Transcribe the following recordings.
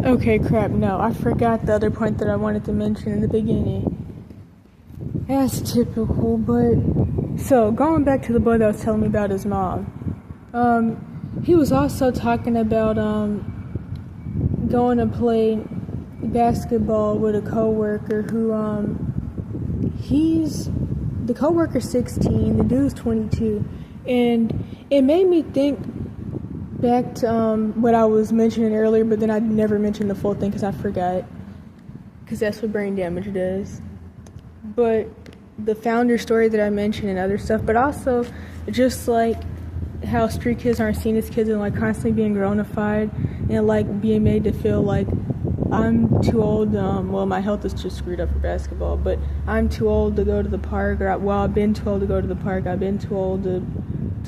Okay, crap, no, I forgot the other point that I wanted to mention in the beginning. That's typical, but... So, going back to the boy that was telling me about his mom. He was also talking about, going to play basketball with a coworker who, the coworker's 16, the dude's 22, and it made me think back to what I was mentioning earlier, but then I never mentioned the full thing because I forgot, because that's what brain damage does. But the founder story that I mentioned and other stuff, but also just like how street kids aren't seen as kids and like constantly being Gerontophile and like being made to feel like I'm too old, well, my health is just screwed up for basketball, but I'm too old to go to the park, or I've been too old to go to the park, I've been too old to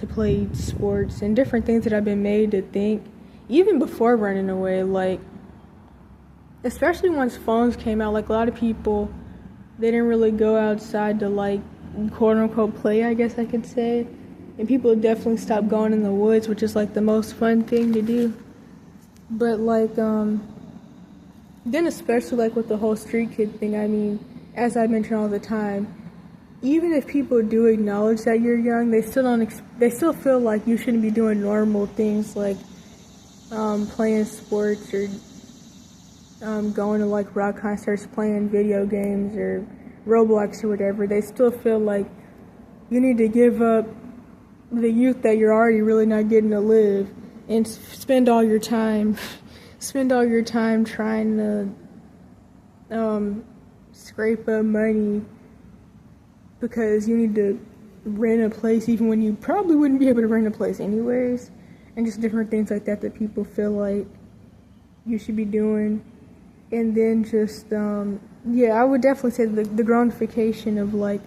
play sports, and different things that I've been made to think, even before running away, like, especially once phones came out, like, a lot of people, they didn't really go outside to, like, quote-unquote play, I guess I could say, and people definitely stopped going in the woods, which is, like, the most fun thing to do, but, like, then especially like with the whole street kid thing, I mean, as I mention all the time, even if people do acknowledge that you're young, they still feel like you shouldn't be doing normal things like playing sports or going to like rock concerts, playing video games or Roblox or whatever. They still feel like you need to give up the youth that you're already really not getting to live and spend all your time trying to scrape up money because you need to rent a place even when you probably wouldn't be able to rent a place anyways, and just different things like that that people feel like you should be doing. And then just I would definitely say the grownification of like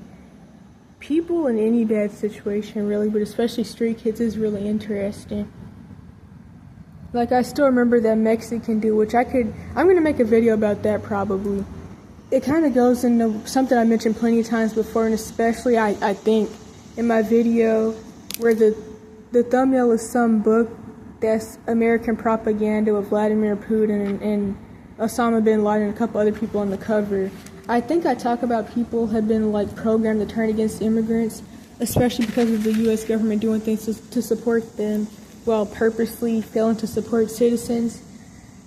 people in any bad situation really, but especially street kids, is really interesting. Like, I still remember that Mexican dude, which I'm going to make a video about that probably. It kind of goes into something I mentioned plenty of times before, and especially, I think, in my video, where the thumbnail is some book that's American propaganda with Vladimir Putin and Osama bin Laden and a couple other people on the cover. I think I talk about people have been, like, programmed to turn against immigrants, especially because of the U.S. government doing things to support them, while purposely failing to support citizens.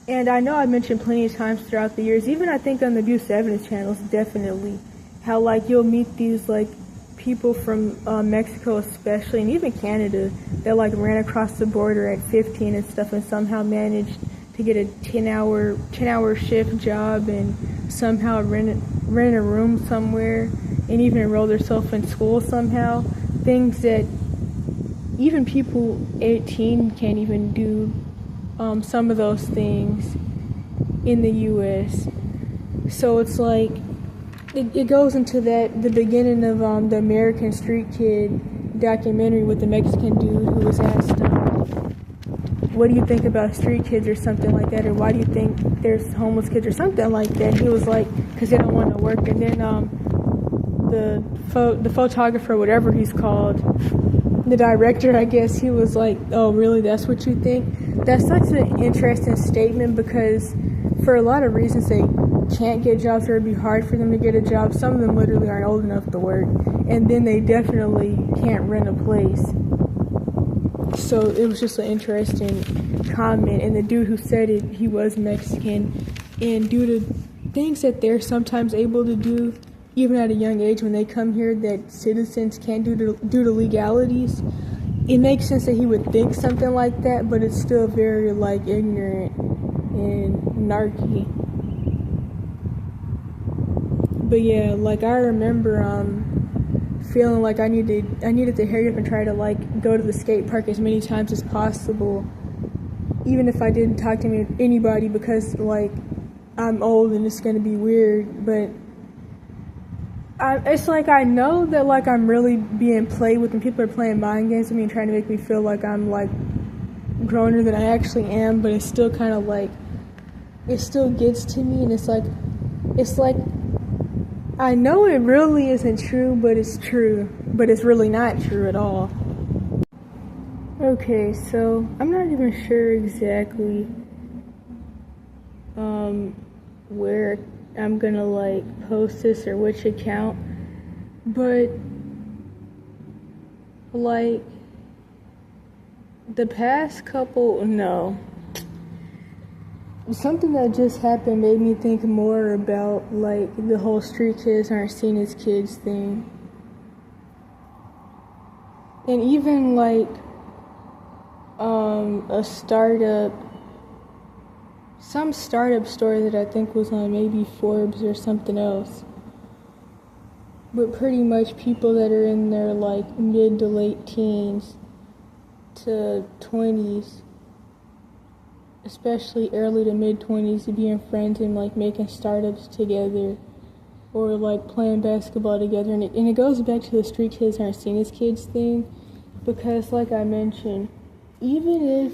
And I know I mentioned plenty of times throughout the years, even I think on the Abuse Evidence channels, definitely, how like you'll meet these like people from Mexico especially, and even Canada, that like ran across the border at 15 and stuff and somehow managed to get a 10-hour shift job and somehow rent a room somewhere and even enroll themselves in school somehow. Things that even people 18 can't even do, some of those things in the U.S. So it's like, it goes into the beginning of the American Street Kid documentary with the Mexican dude who was asked, what do you think about street kids or something like that, or why do you think there's homeless kids or something like that? He was like, because they don't want to work. And then the photographer, whatever he's called, the director, I guess, he was like, oh, really, that's what you think? That's such an interesting statement because for a lot of reasons they can't get jobs or it'd be hard for them to get a job. Some of them literally aren't old enough to work. And then they definitely can't rent a place. So it was just an interesting comment. And the dude who said it, he was Mexican. And due to things that they're sometimes able to do, even at a young age when they come here, that citizens can't do due to legalities, it makes sense that he would think something like that, but it's still very, like, ignorant and narky. But yeah, like, I remember feeling like I needed to hurry up and try to, like, go to the skate park as many times as possible, even if I didn't talk to anybody because, like, I'm old and it's going to be weird, but it's like I know that like I'm really being played with and people are playing mind games with me and trying to make me feel like I'm like growner than I actually am, but it's still kind of like, it still gets to me, and it's like I know it really isn't true, but it's true, but it's really not true at all. Okay, so I'm not even sure exactly where I'm gonna like post this or which account, but like the past couple, no. Something that just happened made me think more about like the whole street kids aren't seen as kids thing. And even like some startup story that I think was on maybe Forbes or something else. But pretty much people that are in their like mid to late teens to 20s, especially early to mid 20s, to being friends and like making startups together or like playing basketball together. And it goes back to the street kids aren't seen as kids thing, because like I mentioned, even if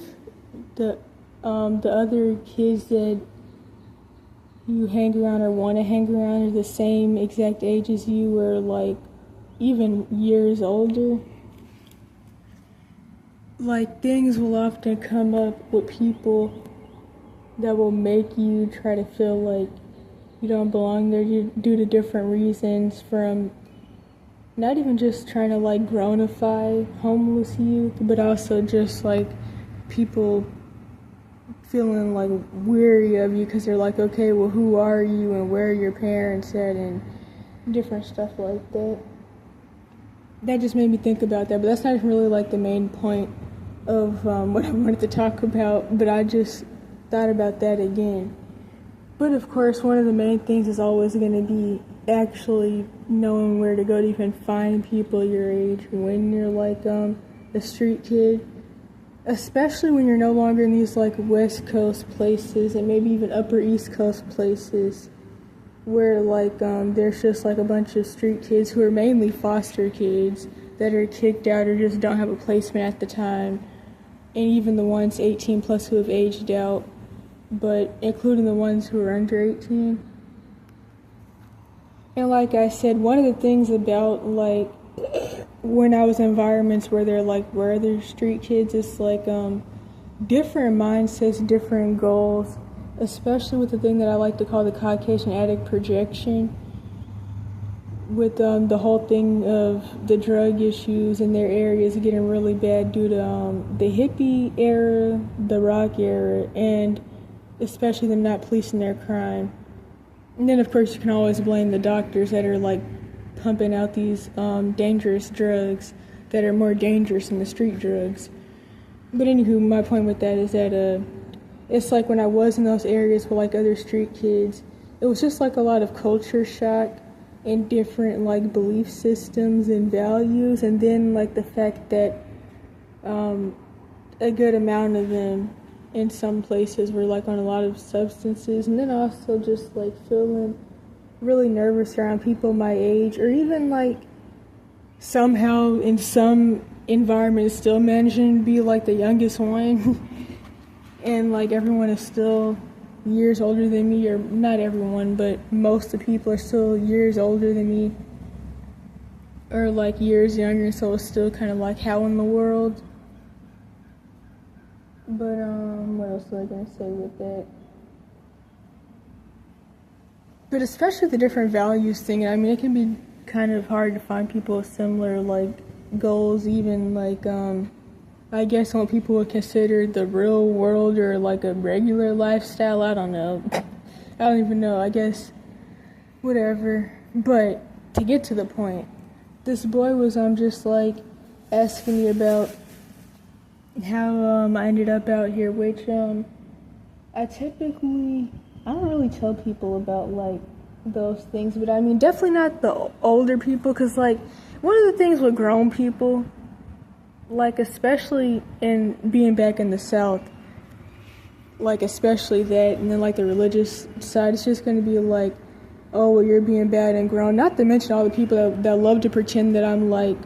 the other kids that you hang around or want to hang around are the same exact age as you or like even years older, like things will often come up with people that will make you try to feel like you don't belong there due to different reasons, from not even just trying to like Gerontophile homeless youth, but also just like people feeling like weary of you because they're like, okay, well, who are you and where are your parents at, and different stuff like that. That just made me think about that, but that's not really like the main point of what I wanted to talk about, but I just thought about that again. But of course, one of the main things is always going to be actually knowing where to go to even find people your age when you're like a street kid. Especially when you're no longer in these like West Coast places and maybe even Upper East Coast places where like there's just like a bunch of street kids who are mainly foster kids that are kicked out or just don't have a placement at the time, and even the ones 18 plus who have aged out, but including the ones who are under 18. And like I said, one of the things about like when I was in environments where they're like where other street kids, it's like different mindsets, different goals, especially with the thing that I like to call the Caucasian addict projection, with the whole thing of the drug issues in their areas getting really bad due to the hippie era, the rock era, and especially them not policing their crime. And then of course you can always blame the doctors that are like pumping out these dangerous drugs that are more dangerous than the street drugs. But anywho, my point with that is that it's like when I was in those areas with like other street kids, it was just like a lot of culture shock and different like belief systems and values, and then like the fact that a good amount of them in some places were like on a lot of substances, and then also just like feeling really nervous around people my age, or even like somehow in some environments still managing to be like the youngest one and like everyone is still years older than me, or not everyone, but most of the people are still years older than me or like years younger, so it's still kind of like how in the world. But what else was I gonna say with that? But especially the different values thing, I mean, it can be kind of hard to find people with similar, like, goals, even, like, I guess what people would consider the real world or, like, a regular lifestyle. I don't know. I don't even know. I guess, whatever. But to get to the point, this boy was, just, like, asking me about how, I ended up out here, which, I don't really tell people about, like, those things, but I mean, definitely not the older people, because, like, one of the things with grown people, like, especially in being back in the South, like, especially that, and then, like, the religious side, it's just going to be, like, oh, well, you're being bad and grown, not to mention all the people that love to pretend that I'm, like,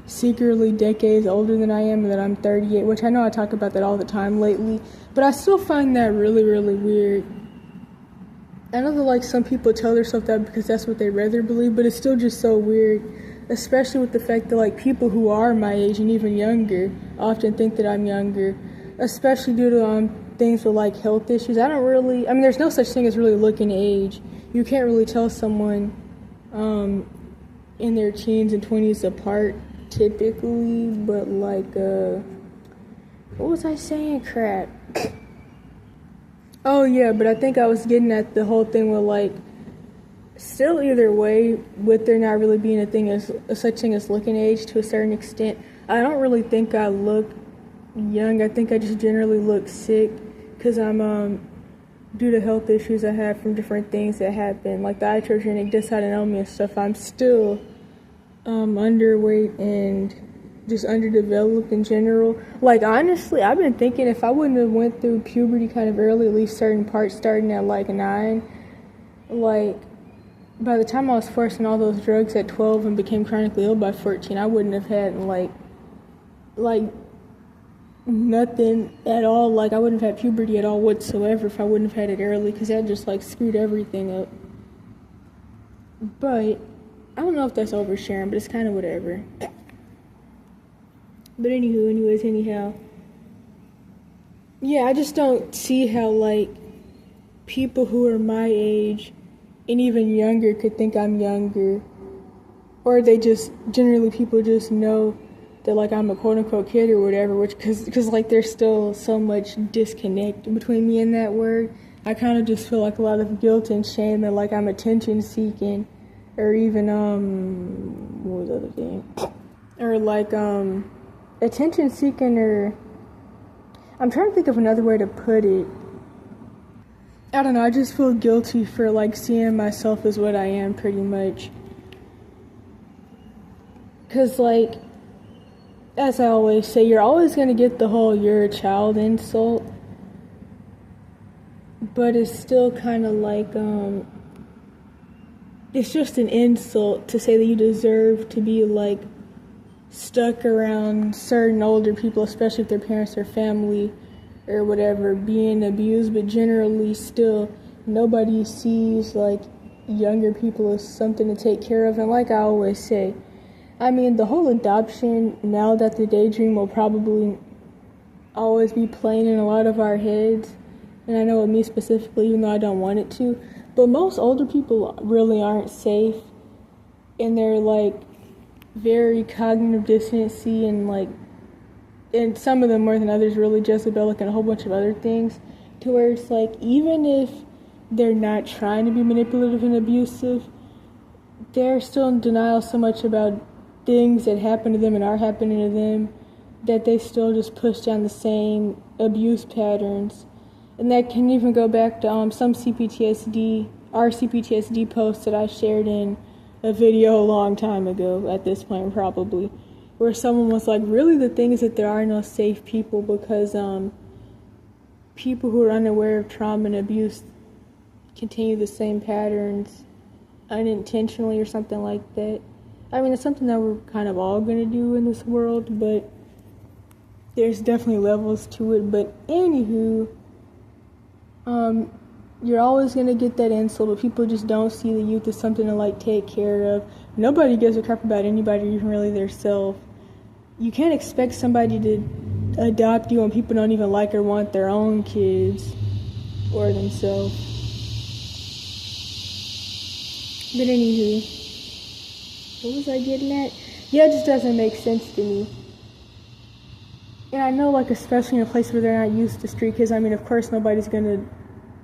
secretly decades older than I am and that I'm 38, which I know I talk about that all the time lately, but I still find that really, really weird. I know that, like, some people tell themselves that because that's what they rather believe, but it's still just so weird, especially with the fact that, like, people who are my age and even younger often think that I'm younger, especially due to things with like health issues. I mean, there's no such thing as really looking age. You can't really tell someone in their teens and 20s apart typically, but like, what was I saying? Crap. Oh yeah, but I think I was getting at the whole thing with like, still either way, with there not really being a such thing as looking age to a certain extent, I don't really think I look young. I think I just generally look sick because I'm due to health issues I have from different things that happen, like the iatrogenic dysautonomia and stuff. I'm still underweight and just underdeveloped in general. Like, honestly, I've been thinking if I wouldn't have went through puberty kind of early, at least certain parts starting at like 9, like by the time I was forcing all those drugs at 12 and became chronically ill by 14, I wouldn't have had like nothing at all. Like, I wouldn't have had puberty at all whatsoever if I wouldn't have had it early, because that just like screwed everything up. But I don't know if that's oversharing, but it's kind of whatever. But anyhow, yeah, I just don't see how like people who are my age and even younger could think I'm younger, or they just generally people just know that like I'm a quote unquote kid or whatever, which because like there's still so much disconnect between me and that word. I kind of just feel like a lot of guilt and shame that like I'm attention seeking, or even what was the other thing, or like attention seeking, or I'm trying to think of another way to put it. I don't know, I just feel guilty for like seeing myself as what I am pretty much. Cause like, as I always say, you're always gonna get the whole "you're a child" insult, but it's still kind of like it's just an insult to say that you deserve to be like stuck around certain older people, especially if their parents or family or whatever, being abused. But generally still, nobody sees like younger people as something to take care of. And like I always say, I mean, the whole adoption, now that the daydream will probably always be playing in a lot of our heads, and I know with me specifically, even though I don't want it to, but most older people really aren't safe, and they're like very cognitive dissonancy, and like, and some of them more than others really Jezebelic and a whole bunch of other things, to where it's like, even if they're not trying to be manipulative and abusive, they're still in denial so much about things that happen to them and are happening to them, that they still just push down the same abuse patterns. And that can even go back to our CPTSD post that I shared in a video a long time ago at this point probably, where someone was like, really the thing is that there are no safe people, because people who are unaware of trauma and abuse continue the same patterns unintentionally or something like that. I mean, it's something that we're kind of all going to do in this world, but there's definitely levels to it. But anywho, you're always going to get that insult, but people just don't see the youth as something to like take care of. Nobody gives a crap about anybody, even really their self. You can't expect somebody to adopt you when people don't even like or want their own kids or themselves. But anywho, what was I getting at? Yeah, it just doesn't make sense to me. And I know, like, especially in a place where they're not used to street kids, I mean, of course nobody's gonna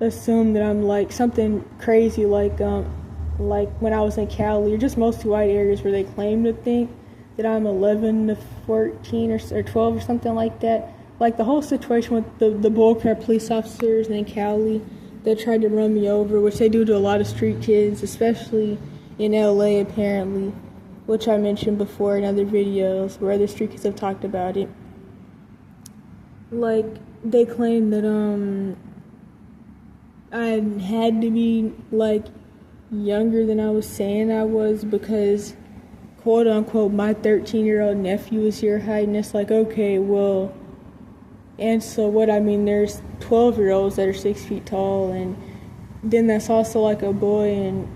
assume that I'm like something crazy, like when I was in Cali, or just mostly white areas where they claim to think that I'm 11 to 14 or 12 or something like that. Like the whole situation with the bullcrap police officers in Cali that tried to run me over, which they do to a lot of street kids, especially in LA apparently, which I mentioned before in other videos where other street kids have talked about it. Like, they claim that I had to be like younger than I was saying I was because, quote unquote, my 13-year-old nephew is your height. And it's like, okay, well, and so what? I mean, there's 12-year-olds that are 6 feet tall, and then that's also like a boy, and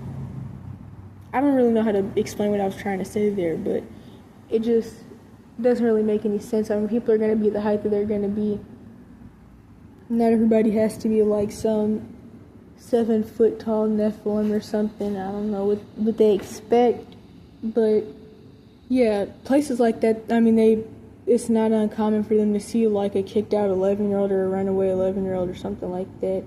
I don't really know how to explain what I was trying to say there, but it just doesn't really make any sense. I mean, people are going to be the height that they're going to be. Not everybody has to be like some 7-foot tall Nephilim or something. I don't know what they expect, but yeah, places like that. I mean, it's not uncommon for them to see like a kicked out 11-year-old or a runaway 11-year-old or something like that.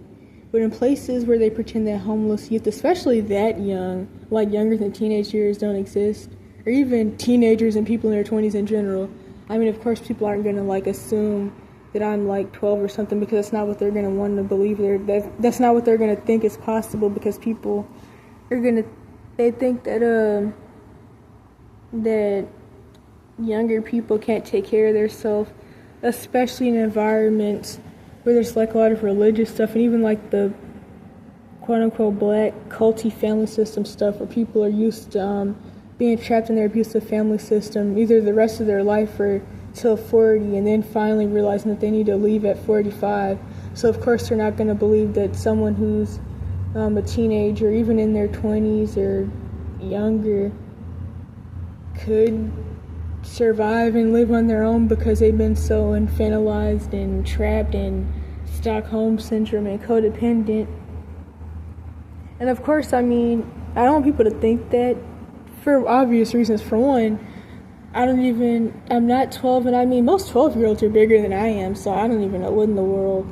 But in places where they pretend that homeless youth, especially that young, like younger than teenage years, don't exist, or even teenagers and people in their 20s in general. I mean, of course, people aren't gonna like assume that I'm like 12 or something, because that's not what they're going to want to believe. That's not what they're going to think is possible, because people they think that that younger people can't take care of themselves, especially in environments where there's like a lot of religious stuff, and even like the quote-unquote black culty family system stuff, where people are used to being trapped in their abusive family system either the rest of their life or till 40, and then finally realizing that they need to leave at 45. So of course they're not going to believe that someone who's a teenager, even in their 20s or younger, could survive and live on their own, because they've been so infantilized and trapped in Stockholm syndrome and codependent. And of course, I mean, I don't want people to think that, for obvious reasons. For one, I'm not 12, and I mean, most 12-year-olds are bigger than I am, so I don't even know what in the world.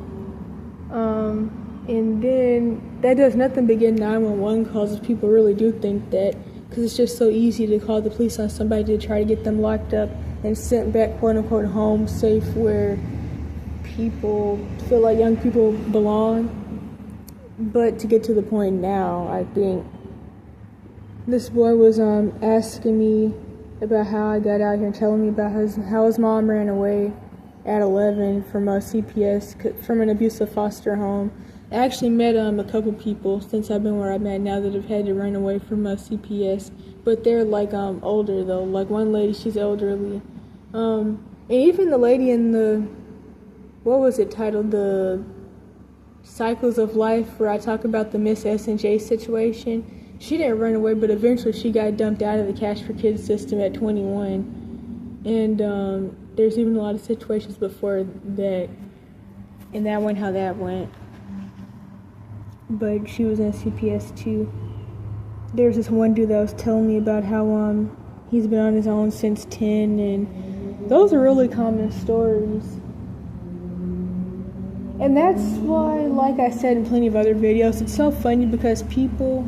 And then that does nothing but get 911 calls if people really do think that, because it's just so easy to call the police on somebody to try to get them locked up and sent back, quote-unquote, home safe, where people feel like young people belong. But to get to the point now, I think this boy was asking me about how I got out here and telling me about how his mom ran away at 11 from a CPS, from an abusive foster home. I actually met a couple people since I've been where I'm at now that have had to run away from a CPS, but they're like older though. Like one lady, she's elderly, and even the lady in the, what was it titled, the Cycles of Life, where I talk about the Miss S&J situation. She didn't run away, but eventually she got dumped out of the Cash for Kids system at 21. And there's even a lot of situations before that, and that went how that went. But she was in CPS too. There's this one dude that was telling me about how he's been on his own since 10, and those are really common stories. And that's why, like I said in plenty of other videos, it's so funny, because people,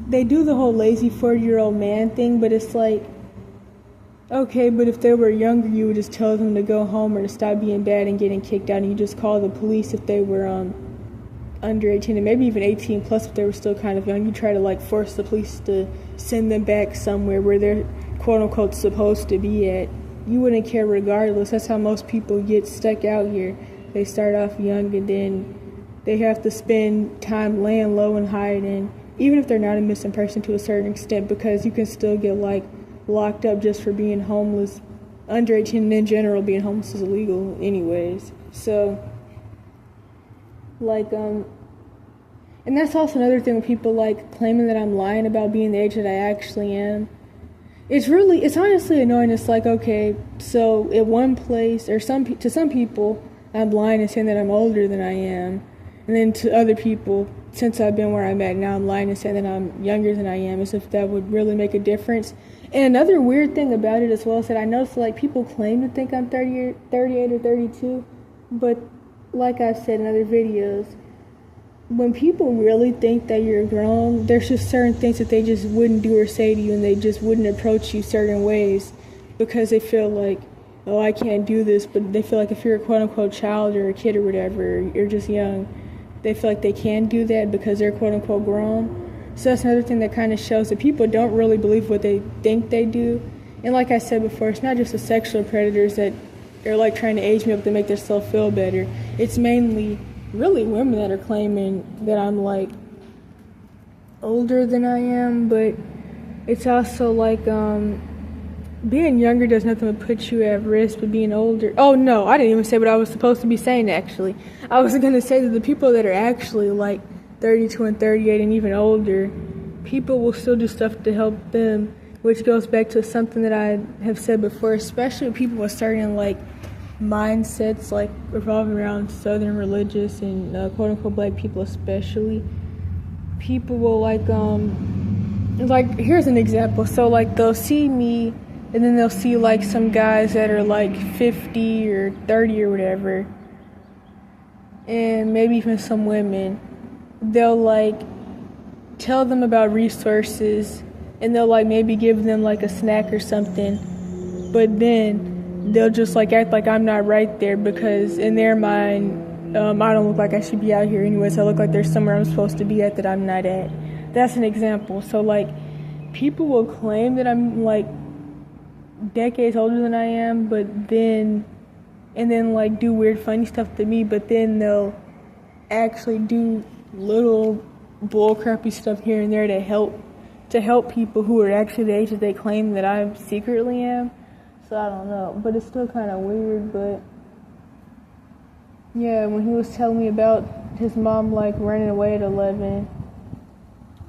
they do the whole lazy 40-year-old man thing, but it's like, okay, but if they were younger, you would just tell them to go home or to stop being bad and getting kicked out, and you just call the police if they were under 18, and maybe even 18 plus if they were still kind of young. You try to like force the police to send them back somewhere where they're quote-unquote supposed to be at. You wouldn't care regardless. That's how most people get stuck out here. They start off young, and then they have to spend time laying low and hiding, even if they're not a missing person to a certain extent, because you can still get like locked up just for being homeless. Under 18, and in general, being homeless is illegal anyways. So, like, and that's also another thing with people like claiming that I'm lying about being the age that I actually am. It's honestly annoying. It's like, okay, so at one place, or to some people, I'm lying and saying that I'm older than I am. And then to other people, since I've been where I'm at now, I'm lying and saying that I'm younger than I am, as if that would really make a difference. And another weird thing about it as well is that I noticed like people claim to think I'm 38 or 32, but like I've said in other videos, when people really think that you're grown, there's just certain things that they just wouldn't do or say to you, and they just wouldn't approach you certain ways because they feel like, oh, I can't do this. But they feel like if you're a quote-unquote child or a kid or whatever, you're just young, they feel like they can do that because they're quote-unquote grown. So that's another thing that kind of shows that people don't really believe what they think they do. And like I said before, it's not just the sexual predators that are like trying to age me up to make themselves feel better. It's mainly really women that are claiming that I'm like older than I am, but it's also like being younger does nothing but put you at risk, but being older, oh no, I didn't even say what I was supposed to be saying actually. I was going to say that the people that are actually like 32 and 38 and even older, people will still do stuff to help them, which goes back to something that I have said before, especially people with certain like mindsets like revolving around Southern religious and quote unquote black people especially, people will like here's an example. So like they'll see me and then they'll see like some guys that are like 50 or 30 or whatever, and maybe even some women. They'll like tell them about resources and they'll like maybe give them like a snack or something, but then they'll just like act like I'm not right there because in their mind I don't look like I should be out here anyways. I look like there's somewhere I'm supposed to be at that I'm not at. That's an example. So like people will claim that I'm like decades older than I am, but then like do weird funny stuff to me, but then they'll actually do little bullcrappy stuff here and there to help people who are actually the age that they claim that I secretly am. So I don't know, but it's still kind of weird. But yeah, when he was telling me about his mom like running away at 11,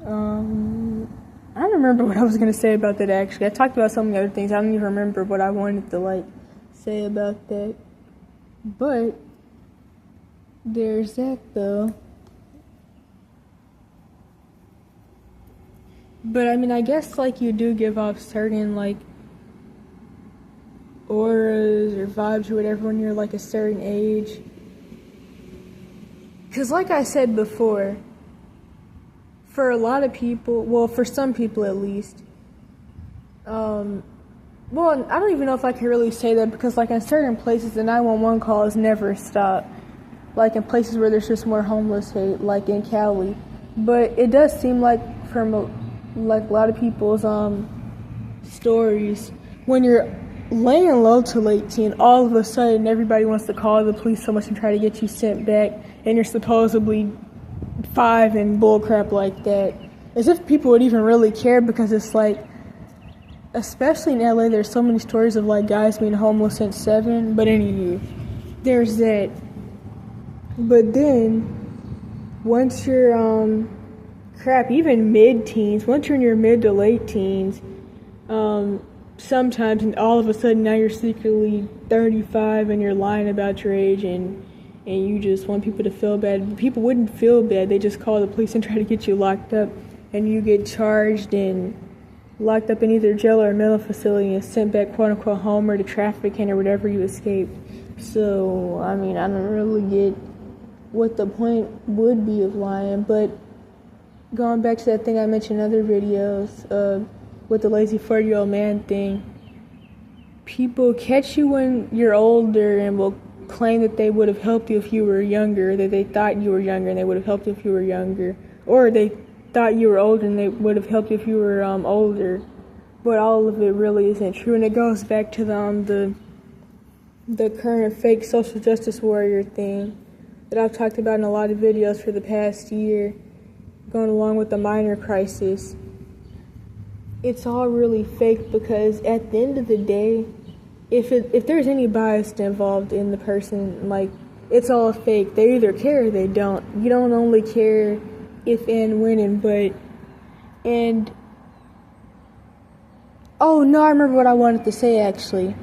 I don't remember what I was gonna say about that actually. I talked about so many other things. I don't even remember what I wanted to like say about that. But there's that though. But I mean, I guess like you do give off certain like auras or vibes or whatever when you're like a certain age. Because like I said before, for a lot of people, well, for some people at least, well, I don't even know if I can really say that because like in certain places the 911 calls never stop. Like in places where there's just more homeless hate, like in Cali. But it does seem like from like a lot of people's stories, when you're laying low till 18, all of a sudden everybody wants to call the police so much and try to get you sent back, and you're supposedly 5 and bullcrap like that. As if people would even really care, because it's like, especially in LA, there's so many stories of like guys being homeless since 7. But anyway, there's that. But then once you're even mid-teens, once you're in your mid to late teens, sometimes, and all of a sudden now you're secretly 35 and you're lying about your age, and you just want people to feel bad. People wouldn't feel bad. They just call the police and try to get you locked up, and you get charged and locked up in either jail or a mental facility and sent back quote unquote home or to trafficking or whatever you escaped. So I mean, I don't really get what the point would be of lying. But going back to that thing I mentioned in other videos, with the lazy 40-year-old man thing, people catch you when you're older and will claim that they would have helped you if you were younger, that they thought you were younger and they would have helped you if you were younger, or they thought you were older and they would have helped you if you were older. But all of it really isn't true, and it goes back to the current fake social justice warrior thing that I've talked about in a lot of videos for the past year, going along with the minor crisis. It's all really fake, because at the end of the day, if there's any bias involved in the person, like, it's all fake. They either care or they don't. You don't only care if and when and but. And oh no, I remember what I wanted to say actually.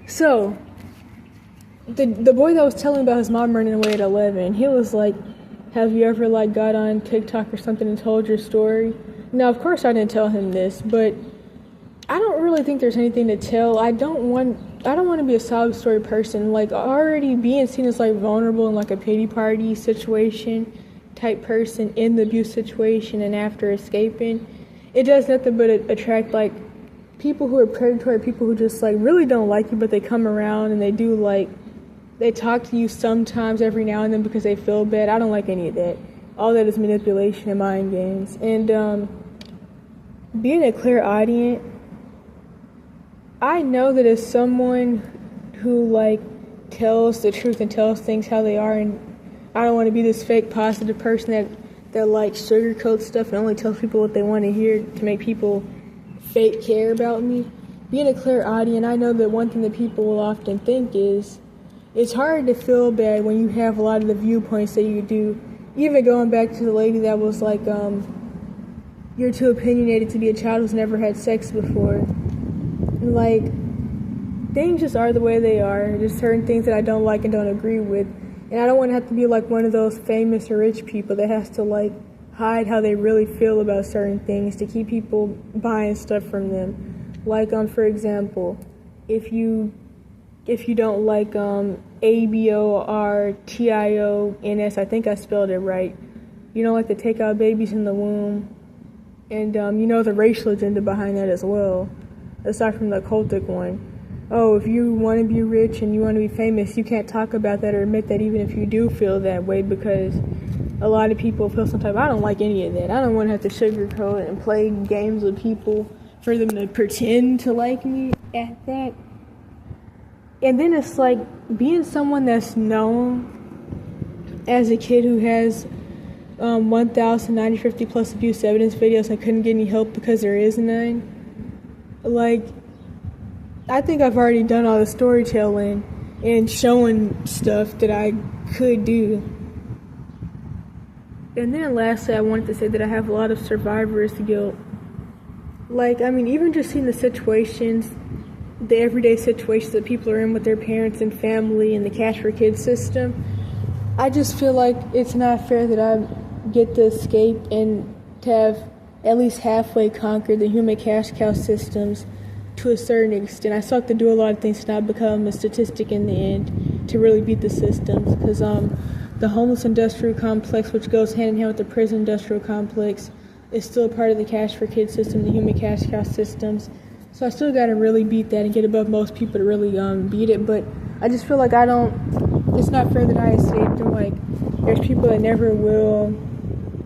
So the boy that was telling about his mom running away at 11, he was like, have you ever like got on TikTok or something and told your story? Now, of course I didn't tell him this, but I don't really think there's anything to tell. I don't want to be a sob story person. Like, already being seen as like vulnerable in like a pity party situation type person in the abuse situation and after escaping, it does nothing but attract like people who are predatory, people who just like really don't like you, but they come around and they do like, they talk to you sometimes every now and then because they feel bad. I don't like any of that. All that is manipulation and mind games. And being a clairaudient, I know that as someone who like tells the truth and tells things how they are, and I don't want to be this fake positive person that like sugarcoats stuff and only tells people what they want to hear to make people fake care about me. Being a clairaudient, I know that one thing that people will often think is, it's hard to feel bad when you have a lot of the viewpoints that you do. Even going back to the lady that was like, you're too opinionated to be a child who's never had sex before. Like, things just are the way they are. There's certain things that I don't like and don't agree with. And I don't want to have to be like one of those famous or rich people that has to like hide how they really feel about certain things to keep people buying stuff from them. Like, for example, if you don't like ABORTIONS, I think I spelled it right. You don't like to take out babies in the womb. And you know the racial agenda behind that as well, aside from the occultic one. Oh, if you want to be rich and you want to be famous, you can't talk about that or admit that even if you do feel that way, because a lot of people feel sometimes, I don't like any of that. I don't want to have to sugarcoat and play games with people for them to pretend to like me at that. And then it's like being someone that's known as a kid who has 1,050 plus abuse evidence videos. I couldn't get any help because there is none. Like, I think I've already done all the storytelling and showing stuff that I could do. And then lastly, I wanted to say that I have a lot of survivor's guilt. Like, I mean, even just seeing the situations, the everyday situations that people are in with their parents and family and the Cash for Kids system, I just feel like it's not fair that I get to escape and to have at least halfway conquered the human cash cow systems to a certain extent. I still have to do a lot of things to not become a statistic in the end to really beat the systems, because the homeless industrial complex, which goes hand in hand with the prison industrial complex, is still a part of the Cash for Kids system, the human cash cow systems. So I still got to really beat that and get above most people to really beat it. But I just feel like it's not fair that I escaped, and like there's people that never will.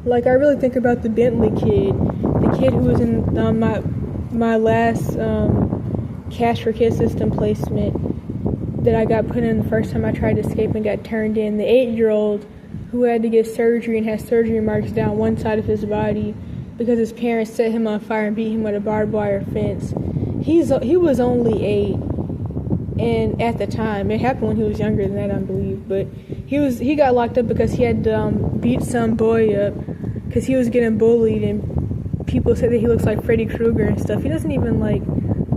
Like, I really think about the Bentley kid, the kid who was in my last Cash for Kids system placement that I got put in the first time I tried to escape and got turned in. The 8-year-old who had to get surgery and has surgery marks down one side of his body because his parents set him on fire and beat him with a barbed wire fence. He was only 8, and at the time, it happened when he was younger than that, I believe, but he got locked up because he had beat some boy up because he was getting bullied, and people said that he looks like Freddy Krueger and stuff. He doesn't even like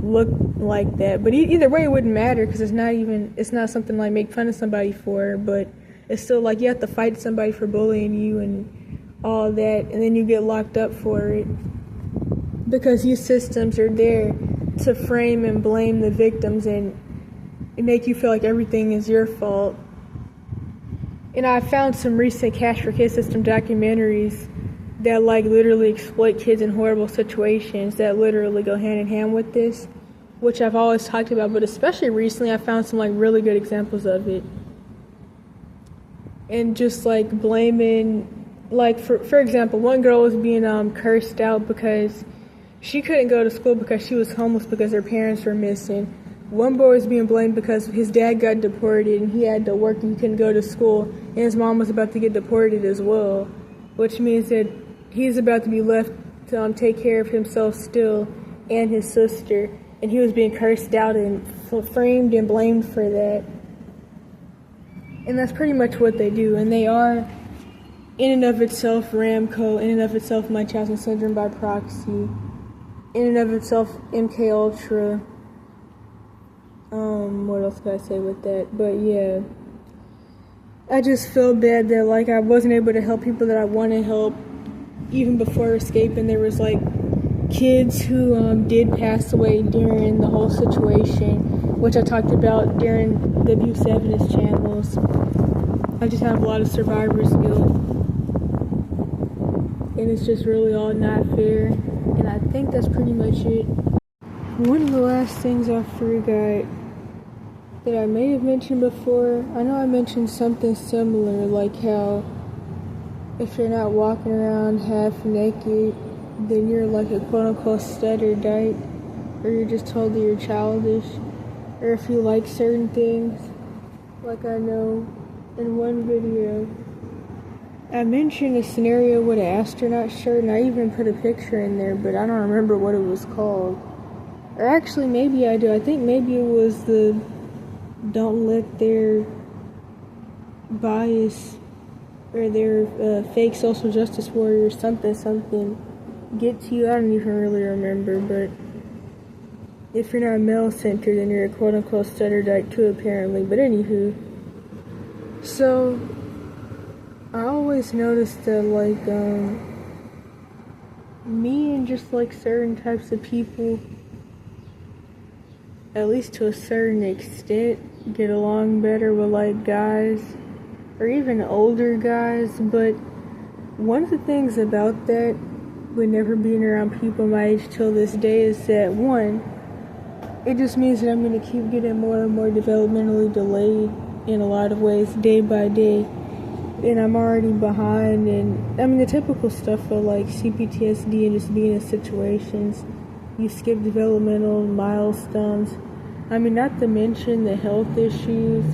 look like that, but either way it wouldn't matter, because it's not something like make fun of somebody for, but it's still like you have to fight somebody for bullying you and all that, and then you get locked up for it because these systems are there to frame and blame the victims and make you feel like everything is your fault. And I found some recent Cash for Kids system documentaries that like literally exploit kids in horrible situations that literally go hand in hand with this, which I've always talked about, but especially recently I found some like really good examples of it. And just like blaming, like for example, one girl was being cursed out because she couldn't go to school because she was homeless because her parents were missing. One boy was being blamed because his dad got deported and he had to work and he couldn't go to school, and his mom was about to get deported as well, which means that he's about to be left to take care of himself still and his sister, and he was being cursed out and framed and blamed for that. And that's pretty much what they do, and they are in and of itself Ramco, in and of itself Munchausen syndrome by proxy, in and of itself MK Ultra. What else could I say with that? But yeah, I just feel bad that like I wasn't able to help people that I want to help even before escaping. There was like kids who did pass away during the whole situation, which I talked about during the abuse evidence channels. I just have a lot of survivor's guilt, and it's just really all not fair, and I think that's pretty much it. One of the last things I forgot that I may have mentioned before, I know I mentioned something similar, like how if you're not walking around half naked, then you're like a quote-unquote stud or dyke, or you're just told that you're childish, or if you like certain things. Like I know in one video, I mentioned a scenario with an astronaut shirt, and I even put a picture in there, but I don't remember what it was called. Or actually, maybe I do. I think maybe it was the don't let their bias or their fake social justice warrior something get to you. I don't even really remember, but If you're not male-centered, then you're a quote-unquote stutter dyke too, apparently. But anywho, so I always noticed that, like, me and just, like, certain types of people, at least to a certain extent, get along better with, like, guys, or even older guys. But one of the things about that, with never being around people my age till this day, is that, one, it just means that I'm going to keep getting more and more developmentally delayed in a lot of ways, day by day. And I'm already behind, and I mean the typical stuff of like CPTSD and just being in situations. You skip developmental milestones. I mean, not to mention the health issues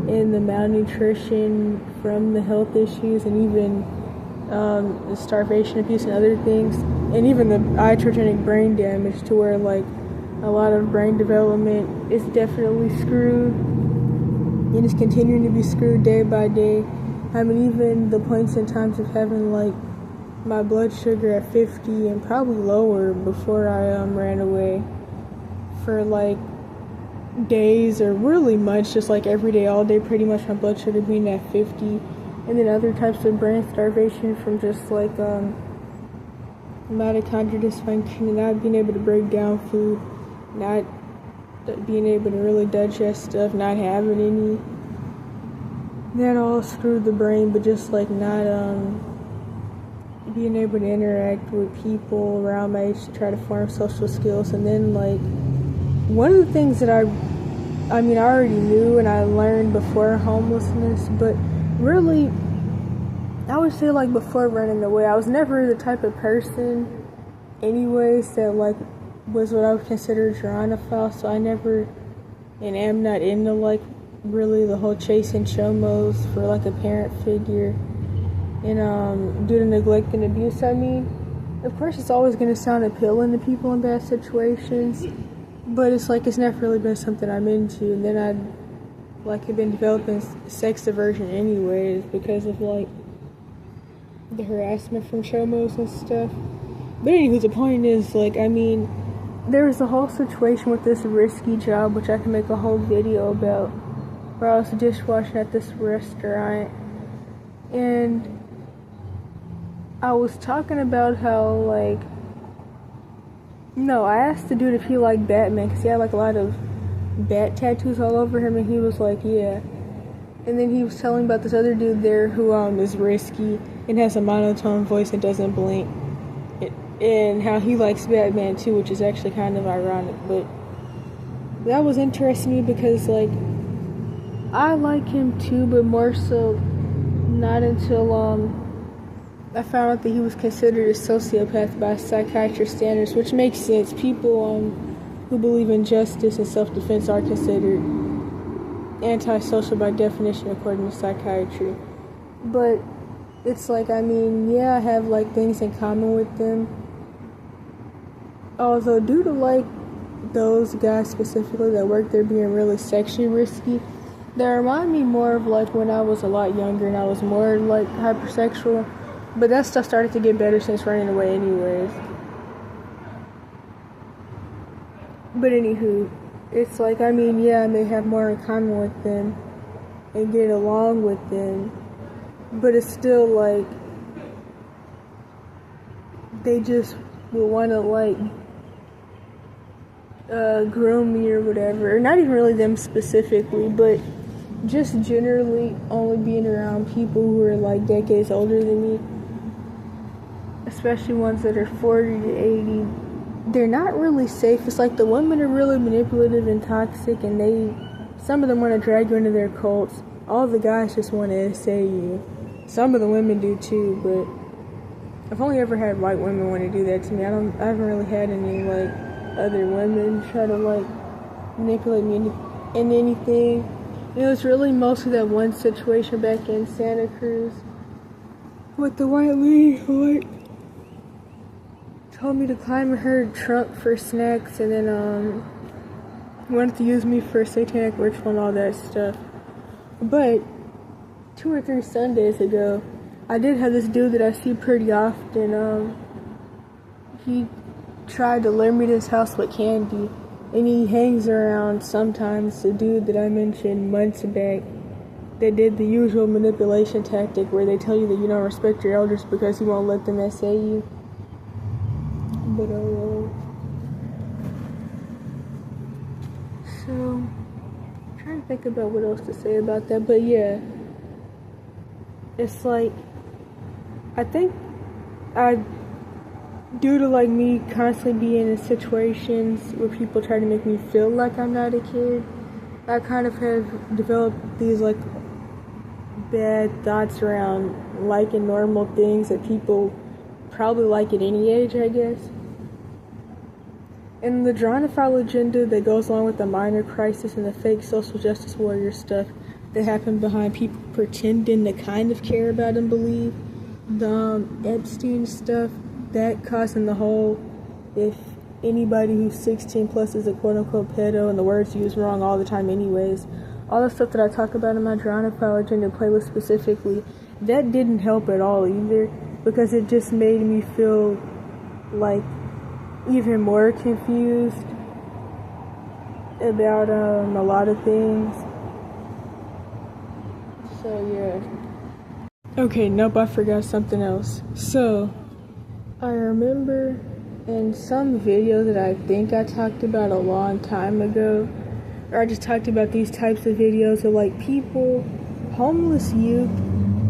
and the malnutrition from the health issues, and even the starvation abuse and other things, and even the iatrogenic brain damage, to where like a lot of brain development is definitely screwed and is continuing to be screwed day by day. I mean, even the points and times of having like my blood sugar at 50 and probably lower before I ran away for like days, or really much, just like every day, all day, pretty much my blood sugar being at 50. And then other types of brain starvation from just like mitochondrial dysfunction and not being able to break down food, not being able to really digest stuff, not having any. That all screwed the brain, but just like not being able to interact with people around my age to try to form social skills. And then like one of the things that I already knew and I learned before homelessness, but really I would say like before running away, I was never the type of person anyways that like was what I would consider Gerontophile. So I never and am not into like really the whole chasing chomos for like a parent figure, and due to neglect and abuse. I mean, of course it's always going to sound appealing to people in bad situations, but it's like it's never really been something I'm into. And then I'd like have been developing sex aversion anyways because of like the harassment from chomos and stuff. But anywho, the point is, like, I mean, there was a whole situation with this risky job, which I can make a whole video about, where I was dishwashing at this restaurant, and I was talking about how, like, I asked the dude if he liked Batman, because he had, like, a lot of bat tattoos all over him, and he was like, yeah. And then he was telling about this other dude there who is risky and has a monotone voice and doesn't blink, and how he likes Batman too, which is actually kind of ironic. But that was interesting to me because, like, I like him too, but more so not until I found out that he was considered a sociopath by psychiatrist standards, which makes sense. People who believe in justice and self-defense are considered antisocial by definition according to psychiatry. But it's like, I mean, yeah, I have like things in common with them. Although due to like those guys specifically that work there being really sexually risky, they remind me more of like when I was a lot younger and I was more like hypersexual. But that stuff started to get better since running away anyways. But anywho, it's like, I mean, yeah, I may have more in common with them and get along with them, but it's still like they just will want to like groom me or whatever. Or not even really them specifically, but just generally only being around people who are like decades older than me, especially ones that are 40 to 80. They're not really safe. It's like the women are really manipulative and toxic, and some of them want to drag you into their cults. All the guys just want to essay you. Some of the women do too, but I've only ever had white women want to do that to me. I haven't really had any like other women try to like manipulate me in anything. And it was really mostly that one situation back in Santa Cruz with the white lady who like told me to climb in her trunk for snacks, and then wanted to use me for a satanic ritual and all that stuff. But 2 or 3 Sundays ago, I did have this dude that I see pretty often. He tried to lure me to his house with candy, And he hangs around sometimes the dude that I mentioned months back that did the usual manipulation tactic where they tell you that you don't respect your elders because you won't let them essay you. But so I'm trying to think about what else to say about that. But yeah, it's like I think due to like me constantly being in situations where people try to make me feel like I'm not a kid, I kind of have developed these like bad thoughts around liking normal things that people probably like at any age, I guess. And the Gerontophile agenda that goes along with the minor crisis and the fake social justice warrior stuff that happened behind people pretending to kind of care about and believe, the Epstein stuff, that causing the whole, if anybody who's 16 plus is a quote-unquote pedo and the words used wrong all the time anyways, all the stuff that I talk about in my Gerontophile agenda playlist specifically, that didn't help at all either, because it just made me feel like even more confused about a lot of things. So yeah. Okay, nope, I forgot something else. So I remember in some video that I think I talked about a long time ago, or I just talked about these types of videos of like people, homeless youth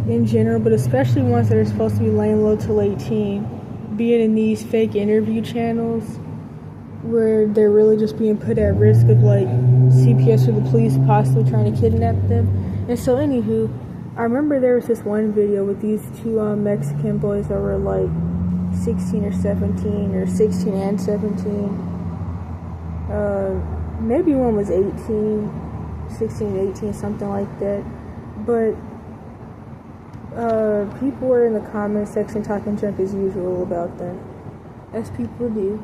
in general, but especially ones that are supposed to be laying low till 18, being in these fake interview channels where they're really just being put at risk of like CPS or the police possibly trying to kidnap them. And so anywho, I remember there was this one video with these two Mexican boys that were like 16 or 17 or 16 and 17. Maybe one was 18, 16, 18, something like that. But people were in the comment section talking junk as usual about them, as people do.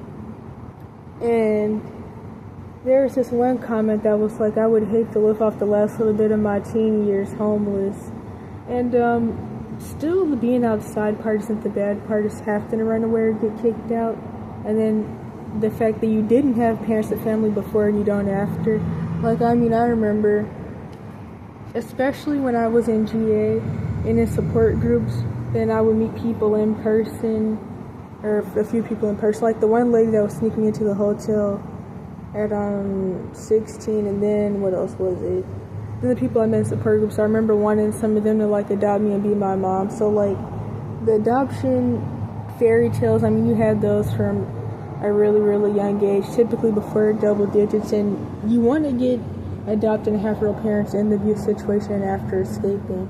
And there was this one comment that was like, I would hate to live off the last little bit of my teen years homeless. And still the being outside part isn't the bad part, is having to run away or get kicked out. And then the fact that you didn't have parents and family before and you don't after. Like, I mean, I remember, especially when I was in GA and in support groups, then I would meet people in person, or a few people in person. Like the one lady that was sneaking into the hotel at 16, and then what else was it? Then the people I met in support groups, I remember wanting some of them to like adopt me and be my mom. So like the adoption fairy tales, I mean, you had those from a really, really young age, typically before double digits, and you want to get adopted and have real parents in the abuse situation after escaping.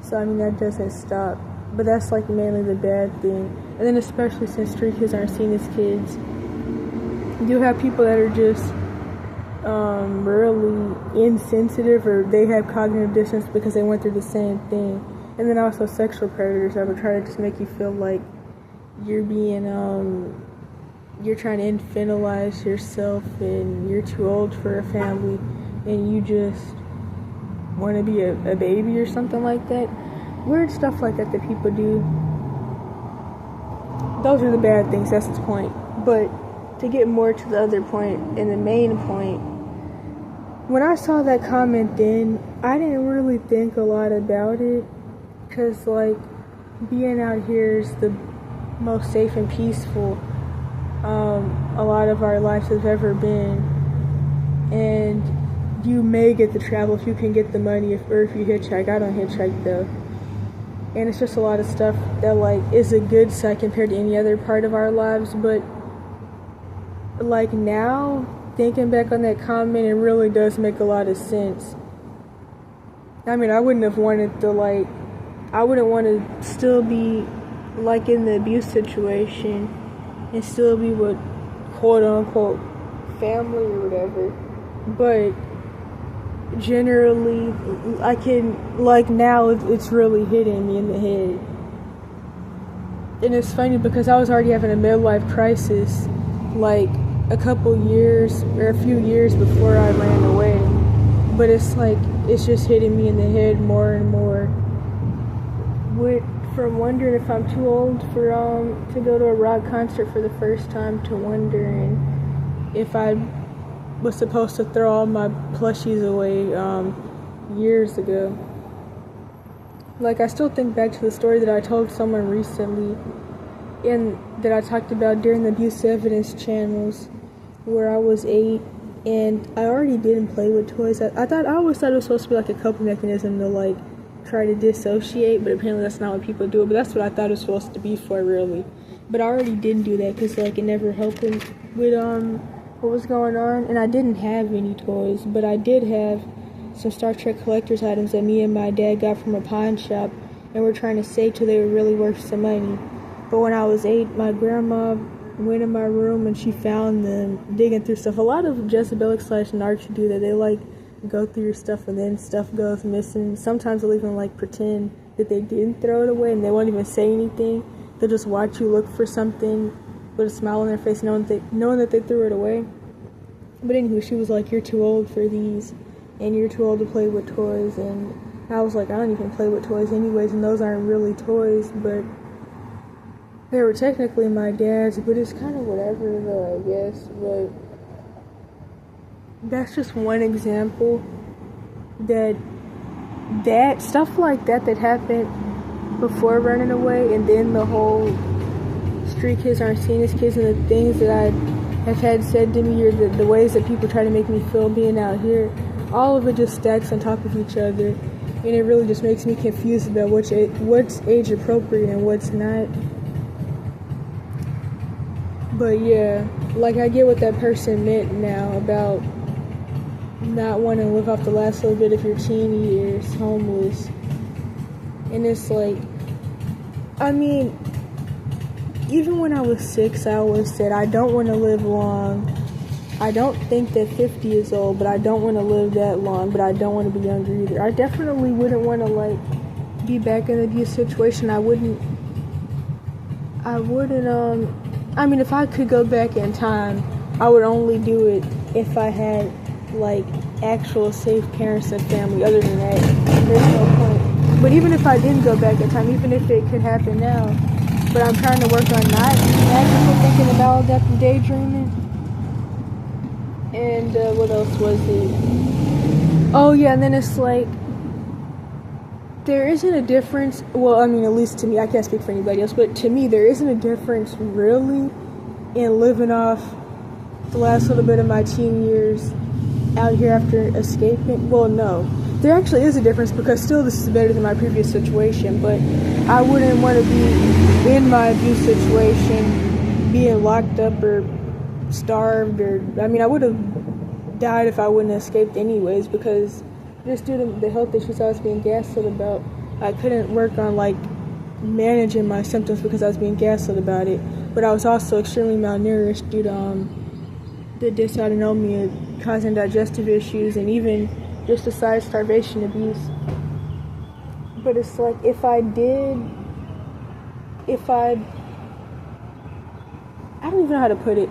So I mean, that doesn't stop, but that's like mainly the bad thing. And then especially since street kids aren't seen as kids, you have people that are just really insensitive, or they have cognitive dissonance because they went through the same thing. And then also sexual predators that would try to just make you feel like you're being you're trying to infantilize yourself and you're too old for a family and you just want to be a baby or something like that. Weird stuff like that people do. Those are the bad things, that's the point. But to get more to the other point, and the main point, when I saw that comment then, I didn't really think a lot about it, because like being out here is the most safe and peaceful a lot of our lives have ever been, and you may get to travel if you can get the money, or if you hitchhike. I don't hitchhike though. And it's just a lot of stuff that like is a good side compared to any other part of our lives. But like now, thinking back on that comment, it really does make a lot of sense. I mean, I wouldn't want to still be like in the abuse situation and still be with quote unquote family or whatever. But generally, I can, like now, it's really hitting me in the head. And it's funny because I was already having a midlife crisis like a few years before I ran away. But it's like, it's just hitting me in the head more and more. From wondering if I'm too old for to go to a rock concert for the first time, to wondering if I'd was supposed to throw all my plushies away years ago. Like, I still think back to the story that I told someone recently and that I talked about during the abuse evidence channels, where I was 8 and I already didn't play with toys. I always thought it was supposed to be like a coping mechanism to like try to dissociate, but apparently that's not what people do. But that's what I thought it was supposed to be for, really. But I already didn't do that because like it never helped with what was going on. And I didn't have any toys, but I did have some Star Trek collector's items that me and my dad got from a pawn shop, and we're trying to save till they were really worth some money. But when I was 8, my grandma went in my room and she found them digging through stuff. A lot of Jezebelic/narcs do that. They like go through your stuff and then stuff goes missing. Sometimes they'll even like pretend that they didn't throw it away and they won't even say anything. They'll just watch you look for something with a smile on their face, knowing that they threw it away. But anywho, she was like, "You're too old for these, and you're too old to play with toys." And I was like, "I don't even play with toys anyways, and those aren't really toys, but they were technically my dad's, but it's kind of whatever though, I guess." But that's just one example that stuff like that happened before running away, and then the whole street kids aren't seen as kids, and the things that I have had said to me, or the ways that people try to make me feel being out here, all of it just stacks on top of each other, and it really just makes me confused about what's age appropriate and what's not. But yeah, like I get what that person meant now about not wanting to live off the last little bit of your teen years homeless. And it's like, I mean, even when I was 6, I always said I don't want to live long. I don't think that 50 is old, but I don't want to live that long, but I don't want to be younger either. I definitely wouldn't want to like be back in an abuse situation. I wouldn't I mean, if I could go back in time, I would only do it if I had like actual safe parents and family. Other than that, there's no point. But even if I didn't go back in time, even if it could happen now, but I'm trying to work on not actually thinking about that and daydreaming. And what else was it? Oh yeah, and then it's like, there isn't a difference, well, I mean, at least to me, I can't speak for anybody else, but to me, there isn't a difference really in living off the last little bit of my teen years out here after escaping. Well, no, there actually is a difference, because still this is better than my previous situation, but I wouldn't want to be in my abuse situation, being locked up or starved, or, I mean, I would have died if I wouldn't have escaped anyways, because just due to the health issues I was being gaslit about, I couldn't work on like managing my symptoms because I was being gaslit about it. But I was also extremely malnourished due to the dysautonomia causing digestive issues, and even just aside starvation abuse. But it's like, I don't even know how to put it.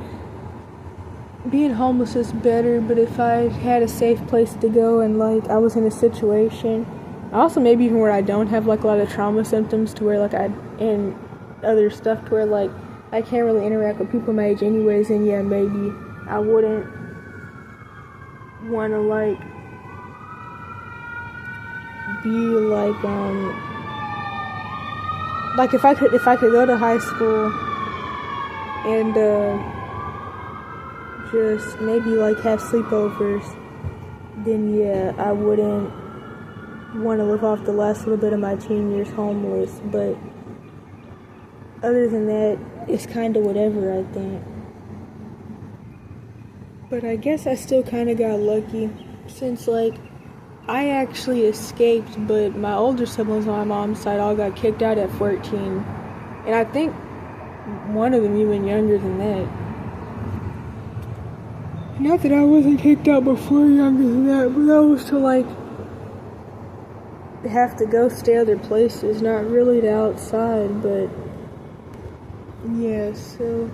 Being homeless is better, but if I had a safe place to go and like I was in a situation, also maybe even where I don't have like a lot of trauma symptoms, to where like and other stuff, to where like I can't really interact with people my age anyways, and yeah, maybe I wouldn't want to like be like if I could go to high school and just maybe like have sleepovers, then yeah, I wouldn't want to live off the last little bit of my teen years homeless. But other than that, it's kind of whatever, I think. But I guess I still kind of got lucky, since like I actually escaped, but my older siblings on my mom's side all got kicked out at 14, and I think one of them even younger than that. Not that I wasn't kicked out before younger than that, but that was to like have to go stay other places, not really to outside, but yeah, so